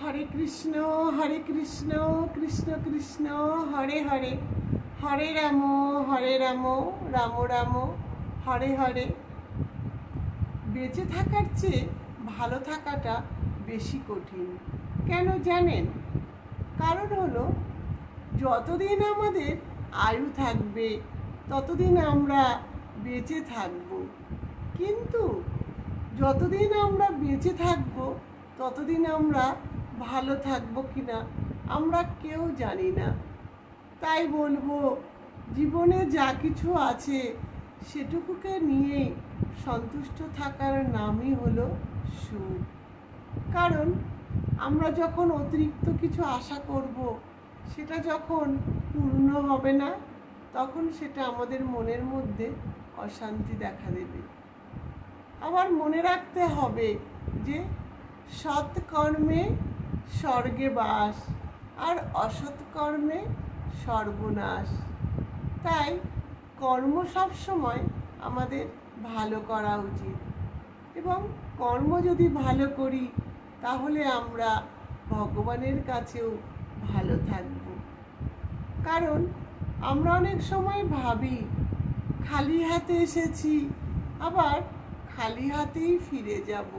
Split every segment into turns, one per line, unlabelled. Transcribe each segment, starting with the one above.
হরে কৃষ্ণ কৃষ্ণ কৃষ্ণ হরে হরে, হরে রাম রাম রাম হরে হরে। বেঁচে থাকার চেয়ে ভালো থাকাটা বেশি কঠিন। কেন জানেন? কারণ হলো, যতদিন আমাদের আয়ু থাকবে ততদিন আমরা বেঁচে থাকব, কিন্তু যতদিন আমরা বেঁচে থাকব ততদিন আমরা ভালো থাকবো কিনা আমরা কেউ জানি না। তাই বলবো, জীবনে যা কিছু আছে সেটুকুকে নিয়েই সন্তুষ্ট থাকার নামই হলো সুখ। কারণ আমরা যখন অতিরিক্ত কিছু আশা করব, সেটা যখন পূর্ণ হবে না, তখন সেটা আমাদের মনের মধ্যে অশান্তি দেখা দেবে। আবার মনে রাখতে হবে যে সৎ কর্মে স্বর্গে বাস, আর অসৎ কর্মে সর্বনাশ। তাই কর্ম সবসময় আমাদের ভালো করা উচিত, এবং কর্ম যদি ভালো করি তাহলে আমরা ভগবানের কাছেও ভালো থাকব। কারণ আমরা অনেক সময় ভাবি খালি হাতে এসেছি, আবার খালি হাতেই ফিরে যাব,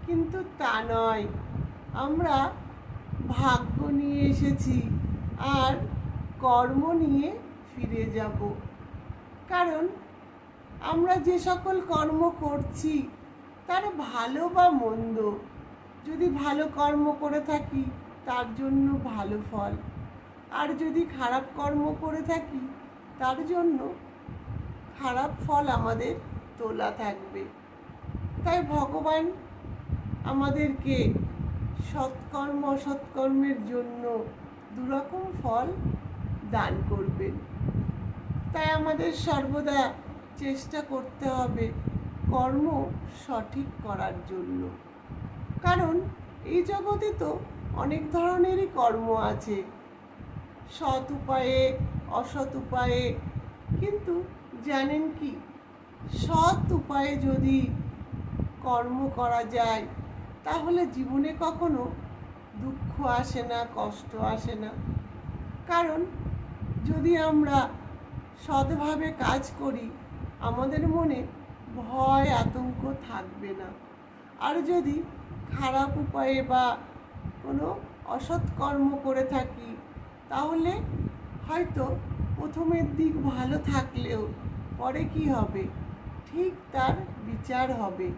কিন্তু তা নয়। আমরা ভাগ্য নিয়ে এসেছি আর কর্ম নিয়ে ফিরে যাব। কারণ আমরা যে সকল কর্ম করছি তার ভালো বা মন্দ, যদি ভালো কর্ম করে থাকি তার জন্য ভালো ফল, আর যদি খারাপ কর্ম করে থাকি তার জন্য খারাপ ফল আমাদের তোলা থাকবে। তাই ভগবান আমাদেরকে সৎকর্ম অসৎকর্মের জন্য দুরকম ফল দান করবেন। তাই আমাদের সর্বদা চেষ্টা করতে হবে কর্ম সঠিক করার জন্য। কারণ এই জগতে তো অনেক ধরনেরই কর্ম আছে, সৎ উপায়ে অসৎ উপায়ে। কিন্তু জানেন কি, সৎ উপায়ে যদি কর্ম করা যায় তাহলে জীবনে কখনো দুঃখ আসে না, কষ্ট আসে না। কারণ যদি আমরা সৎভাবে কাজ করি আমাদের মনে ভয় আতঙ্ক থাকবে না। আর যদি খারাপ উপায়ে বা কোনো অসৎ কর্ম করে থাকি তাহলে হয়তো প্রথমের দিক ভালো থাকলেও পরে কি হবে, ঠিক তার বিচার হবে।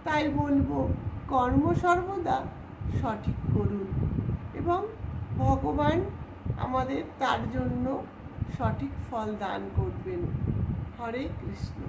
তাই বলবো, কর্ম সর্বদা সঠিক করুন, এবং ভগবান আমাদের তার জন্য সঠিক ফল দান করবেন। হরে কৃষ্ণ।